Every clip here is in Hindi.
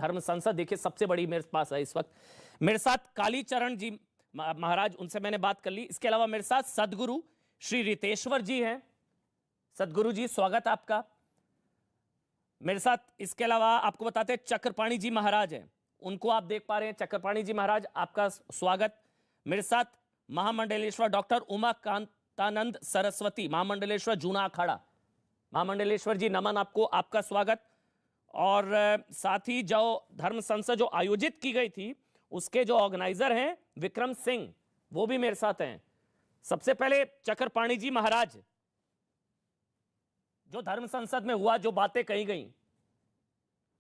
धर्म संसद देखिए सबसे बड़ी मेरे पास है इस वक्त। मेरे साथ कालीचरण जी महाराज, उनसे मैंने बात कर ली। इसके अलावा मेरे साथ सदगुरु श्री रितेश्वर जी हैं। सदगुरु जी स्वागत आपका। मेरे साथ इसके अलावा आपको बताते हैं चक्रपाणी जी महाराज हैं, उनको आप देख पा रहे हैं। चक्रपाणी जी महाराज आपका स्वागत। मेरे साथ महामंडलेश्वर डॉक्टर उमाकांतानंद सरस्वती, महामंडलेश्वर जूना अखाड़ा। महामंडलेश्वर जी नमन आपको, आपका स्वागत। और साथ ही जो धर्म संसद जो आयोजित की गई थी उसके जो ऑर्गेनाइजर हैं विक्रम सिंह, वो भी मेरे साथ हैं। सबसे पहले चक्रपाणी जी महाराज, जो धर्म संसद में हुआ, जो बातें कही गई,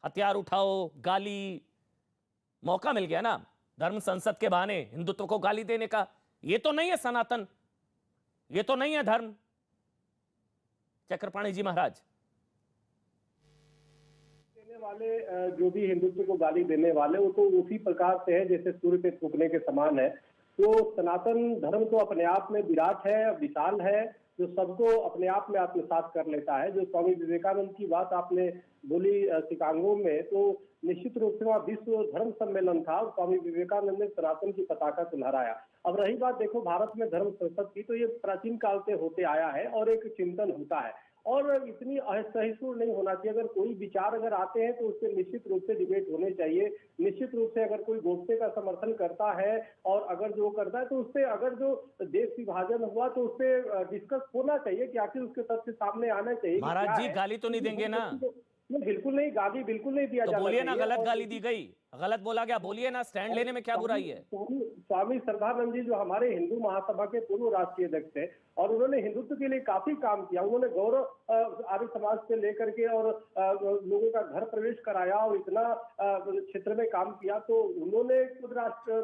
हथियार उठाओ, गाली, मौका मिल गया ना धर्म संसद के बहाने हिंदुत्व को गाली देने का। ये तो नहीं है सनातन, ये तो नहीं है धर्म। चक्रपाणी जी महाराज, देने वाले जो भी हिंदुत्व को गाली देने वाले, वो तो उसी प्रकार से है जैसे सूर्य पे थूकने के समान है। तो सनातन धर्म तो अपने आप में विराट है, विशाल है, जो सबको अपने आप में आत्मसात कर लेता है। जो स्वामी विवेकानंद की बात आपने बोली शिकागो में, तो निश्चित रूप से वहाँ विश्व धर्म सम्मेलन था, स्वामी विवेकानंद ने सनातन की पताका को लहराया। अब रही बात देखो भारत में धर्म संसद की, तो ये प्राचीन काल से होते आया है और एक चिंतन होता है और इतनी असहिष्णु नहीं होना चाहिए। अगर कोई विचार अगर आते हैं तो उससे निश्चित रूप से डिबेट होने चाहिए। निश्चित रूप से अगर कोई गोडसे का समर्थन करता है और अगर जो करता है तो उससे, अगर जो देश विभाजन हुआ तो उससे डिस्कस होना चाहिए कि आखिर उसके तथ्य सामने आना चाहिए। महाराज जी गाली तो नहीं देंगे ना? बिल्कुल नहीं, गाली बिल्कुल नहीं दिया जाता। बोलिए ना, गलत गाली दी गई, गलत बोला गया, बोलिए ना, स्टैंड लेने में क्या बुराई है? स्वामी श्रद्धानंद जी जो हमारे हिंदू महासभा के पूर्व राष्ट्रीय अध्यक्ष थे और उन्होंने हिंदुत्व के लिए काफी काम किया। उन्होंने गौरव आर्य समाज से लेकर के और लोगों का घर प्रवेश कराया और इतना क्षेत्र में काम किया, तो उन्होंने खुद राष्ट्र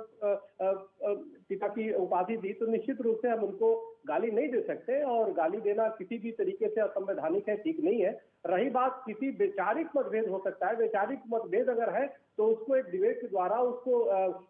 पिता की उपाधि दी। तो निश्चित रूप से हम उनको गाली नहीं दे सकते और गाली देना किसी भी तरीके से असंवैधानिक है, ठीक नहीं है। रही बात किसी वैचारिक मतभेद हो सकता है, वैचारिक मतभेद अगर है तो उसको एक डिबेट के द्वारा उसको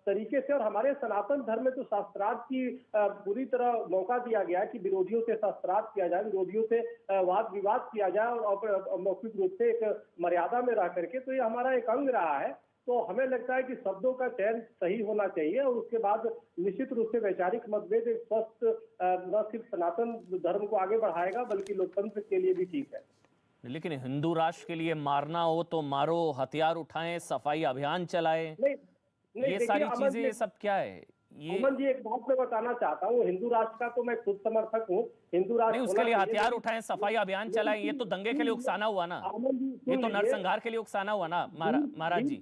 तरीके से, और हमारे सनातन धर्म में तो शास्त्रार्थ की पूरी तरह मौका दिया गया है कि विरोधियों से शास्त्रार्थ किया जाए, विरोधियों से वाद विवाद किया जाए और मौखिक रूप से एक मर्यादा में रह करके, तो ये हमारा एक अंग रहा है। तो हमें लगता है कि शब्दों का चयन सही होना चाहिए और उसके बाद निश्चित रूप से वैचारिक मतभेद एक स्वस्थ न सिर्फ सनातन धर्म को आगे बढ़ाएगा बल्कि लोकतंत्र के लिए भी ठीक है। लेकिन हिंदू राष्ट्र के लिए मारना हो तो मारो, हथियार उठाएं, सफाई अभियान चलाएं, ये सारी चीजें, ये सब क्या है? ये अमन जी एक बात मैं बताना चाहता हूँ, हिंदू राष्ट्र का तो मैं खुद समर्थक हूँ। हिंदू राष्ट्र नहीं, उसके लिए हथियार उठाएं, सफाई अभियान चलाएं, ये तो दंगे के लिए उकसाना हुआ ना, ये तो नरसंहार के लिए उकसाना हुआ ना महाराज जी।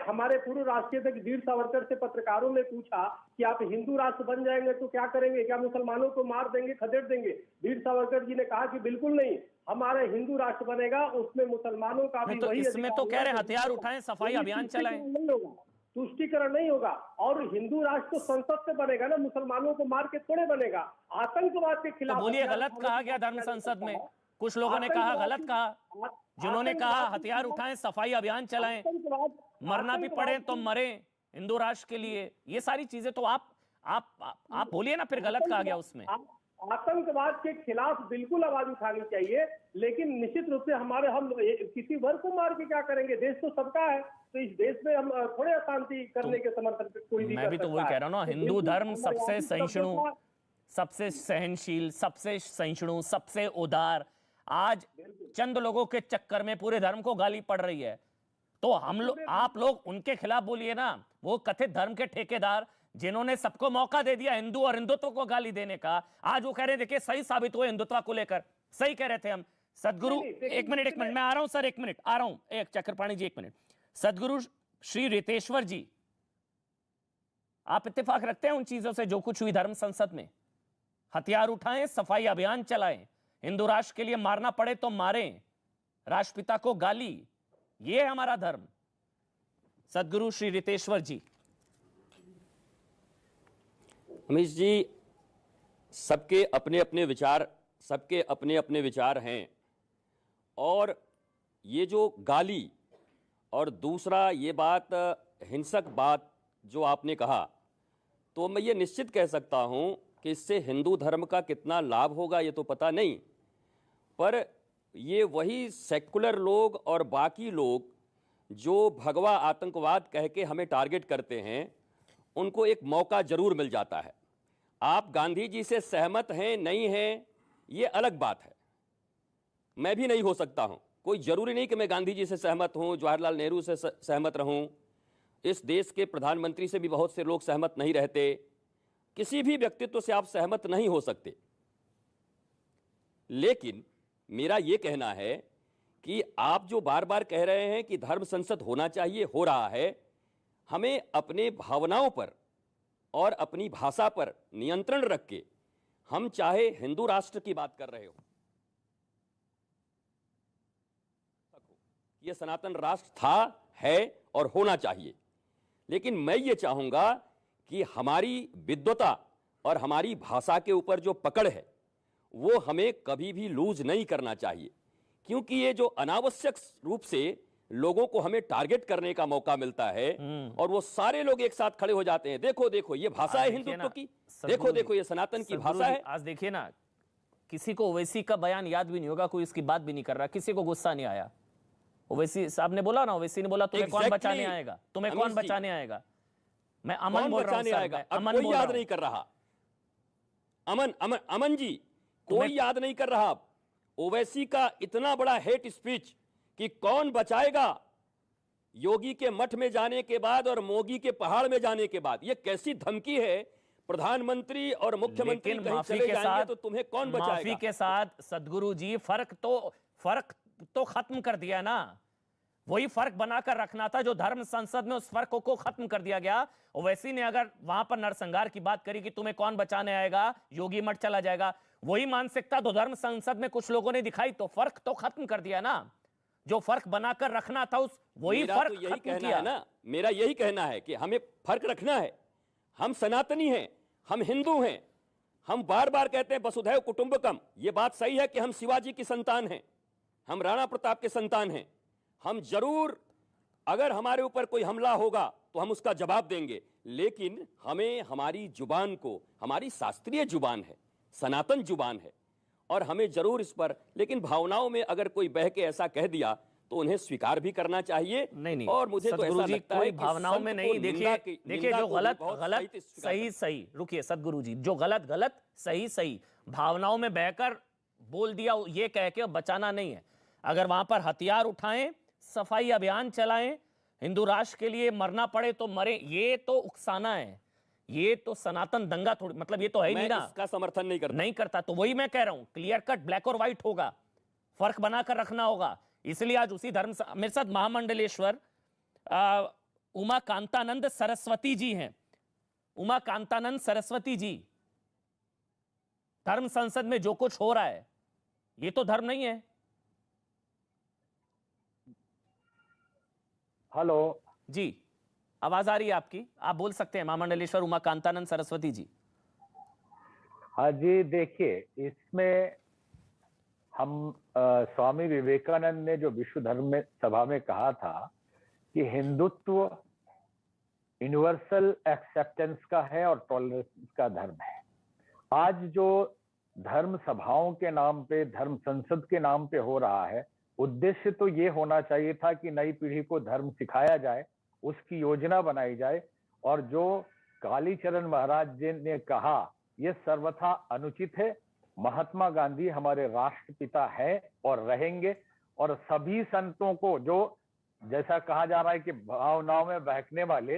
हमारे पूर्व राष्ट्रीय अध्यक्ष वीर सावरकर से पत्रकारों ने पूछा कि आप हिंदू राष्ट्र बन जाएंगे तो क्या करेंगे, क्या मुसलमानों को मार देंगे, खदेड़ देंगे? वीर सावरकर जी ने कहा कि बिल्कुल नहीं, हमारा हिंदू राष्ट्र बनेगा, उसमें मुसलमानों का भी वही। इसमें तो कह रहे हैं हथियार उठाएं, सफाई अभियान चलाएं, नहीं होगा, तुष्टिकरण नहीं होगा। और हिंदू राष्ट्र तो संसद से बनेगा ना, मुसलमानों को मार के थोड़े बनेगा। आतंकवाद के खिलाफ तो बोलिए, गलत कहा गया धर्म संसद में, कुछ लोगों ने कहा गलत कहा, जिन्होंने कहा हथियार उठाएं, सफाई अभियान चलाएं, मरना भी पड़े तो मरे हिंदू राष्ट्र के लिए, ये सारी चीजें तो आप बोलिए ना, फिर गलत कहा गया उसमें। आतंकवाद के खिलाफ बिल्कुल आवाज उठानी चाहिए, लेकिन निश्चित रूप से हम किसी वर्ग को मार के क्या करेंगे? देश तो सबका है, तो इस देश में हम थोड़े अशांति करने के समर्थन पे कोई भी मैं भी तो वही कह रहा हूँ ना, हिंदू धर्म सबसे सहिष्णु, सबसे सहनशील, सबसे सहिष्णु, सबसे उदार, आज चंद लोगों के चक्कर में पूरे धर्म को गाली पड़ रही है। तो हम लोग, आप लोग उनके खिलाफ बोलिए ना, वो कथित धर्म के ठेकेदार जिन्होंने सबको मौका दे दिया हिंदू और हिंदुत्व को गाली देने का, आज वो कह रहे हैं देखिए सही साबित हुए हिंदुत्व को लेकर, सही कह रहे थे हम। सदगुरु एक मिनट मैं आ रहा हूं सर, एक मिनट आ रहा हूं, एक चक्रपाणी जी एक मिनट। सदगुरु श्री रितेश्वर जी, आप इत्तेफाक रखते हैं उन चीजों से जो कुछ हुई धर्म संसद में? हथियार उठाएं, सफाई अभियान चलाएं, हिंदू राष्ट्र के लिए मारना पड़े तो मारें, राष्ट्रपिता को गाली, ये है हमारा धर्म। सदगुरु श्री रितेश्वर जी। अमीश जी, सबके अपने अपने विचार हैं, और ये जो गाली और दूसरा ये बात, हिंसक बात जो आपने कहा, तो मैं ये निश्चित कह सकता हूं कि इससे हिंदू धर्म का कितना लाभ होगा ये तो पता नहीं, पर ये वही सेक्युलर लोग और बाकी लोग जो भगवा आतंकवाद कह के हमें टारगेट करते हैं उनको एक मौका जरूर मिल जाता है। आप गांधी जी से सहमत हैं नहीं हैं ये अलग बात है, मैं भी नहीं हो सकता हूं। कोई जरूरी नहीं कि मैं गांधी जी से सहमत हूं, जवाहरलाल नेहरू से सहमत रहूं, इस देश के प्रधानमंत्री से भी बहुत से लोग सहमत नहीं रहते, किसी भी व्यक्तित्व से आप सहमत नहीं हो सकते। लेकिन मेरा यह कहना है कि आप जो बार बार कह रहे हैं कि धर्म संसद होना चाहिए, हो रहा है, हमें अपने भावनाओं पर और अपनी भाषा पर नियंत्रण रख के, हम चाहे हिंदू राष्ट्र की बात कर रहे हो, यह सनातन राष्ट्र था, है और होना चाहिए, लेकिन मैं ये चाहूंगा कि हमारी विद्वता और हमारी भाषा के ऊपर जो पकड़ है वो हमें कभी भी लूज नहीं करना चाहिए, क्योंकि ये जो अनावश्यक रूप से लोगों को हमें टारगेट करने का मौका मिलता है और वो सारे लोग एक साथ खड़े हो जाते हैं, देखो देखो ये भाषा है हिंदुत्व की, देखो देखो ये सनातन की भाषा है। आज देखिए ना, किसी को ओवैसी का बयान याद भी नहीं होगा, कोई इसकी बात भी नहीं कर रहा, किसी को गुस्सा नहीं आया। ओवैसी साहब ने बोला ना, ओवैसी ने बोला तुम्हें कौन बचाने आएगा, तुम्हें कौन बचाने आएगा। मैं अमन बोल रहा हूं सर, अमन कोई याद नहीं कर रहा, अमन अमन अमन जी कोई याद नहीं कर रहा। ओवैसी का इतना बड़ा हेट स्पीच कि कौन बचाएगा, योगी के मठ में जाने के बाद और मोगी के पहाड़ में जाने के बाद, ये कैसी धमकी है। प्रधानमंत्री और मुख्यमंत्री कहीं चले जाएंगे तो तुम्हें कौन बचाएगा। माफी के साथ सदगुरु जी फर्क तो खत्म कर दिया ना, वही फर्क बनाकर रखना था जो धर्म संसद में उस फर्क को खत्म कर दिया गया। ओवैसी ने अगर वहां पर नरसंहार की बात करी कि तुम्हें कौन बचाने आएगा, योगी मठ चला जाएगा, वही मानसिकता तो धर्म संसद में कुछ लोगों ने दिखाई, तो फर्क तो खत्म कर दिया ना, जो फर्क बनाकर रखना था उस वही फर्क तो यही खत्म कहना किया है ना, मेरा यही कहना है कि हमें फर्क रखना है। हम सनातनी हैं, हम हिंदू हैं, हम बार बार कहते हैं वसुधैव कुटुंबकम, ये बात सही है कि हम शिवाजी की संतान हैं, हम राणा प्रताप के संतान हैं, हम जरूर अगर हमारे ऊपर कोई हमला होगा तो हम उसका जवाब देंगे, लेकिन हमें हमारी जुबान को, हमारी शास्त्रीय जुबान है, सनातन जुबान है, और हमें जरूर इस पर, लेकिन भावनाओं में अगर कोई बह के ऐसा कह दिया तो उन्हें स्वीकार भी करना चाहिए। नहीं और मुझे तो ऐसा लगता है कि भावनाओं में नहीं, देखिए जो गलत गलत सही सही, रुकिए सदगुरु जी, जो गलत गलत सही सही भावनाओं में बहकर बोल दिया ये कह के बचाना नहीं है। अगर वहां पर हथियार उठाएं, सफाई अभियान चलाएं, हिंदू राष्ट्र के लिए मरना पड़े तो मरे, ये तो उकसाना है, ये तो सनातन दंगा थोड़ी, मतलब ये तो है नहीं ना, इसका समर्थन नहीं करता। तो वही मैं कह रहा हूं, क्लियर कट ब्लैक और व्हाइट होगा, फर्क बनाकर रखना होगा। इसलिए आज उसी धर्म, मेरे साथ महामंडलेश्वर उमा कांतानंद सरस्वती जी हैं। उमा कांतानंद सरस्वती जी, धर्म संसद में जो कुछ हो रहा है ये तो धर्म नहीं है। हेलो जी, आवाज आ रही है आपकी, आप बोल सकते हैं महामंडलेश्वर उमा कांतानंद सरस्वती जी। हाँ जी, देखिए इसमें हम स्वामी विवेकानंद ने जो विश्व धर्म में सभा में कहा था कि हिंदुत्व यूनिवर्सल एक्सेप्टेंस का है और टॉलरेंस का धर्म है। आज जो धर्म सभाओं के नाम पे, धर्म संसद के नाम पे हो रहा है, उद्देश्य तो ये होना चाहिए था कि नई पीढ़ी को धर्म सिखाया जाए, उसकी योजना बनाई जाए, और जो कालीचरण महाराज जी ने कहा यह सर्वथा अनुचित है। महात्मा गांधी हमारे राष्ट्रपिता है और रहेंगे, और सभी संतों को, जो जैसा कहा जा रहा है कि भावनाओं में बहकने वाले,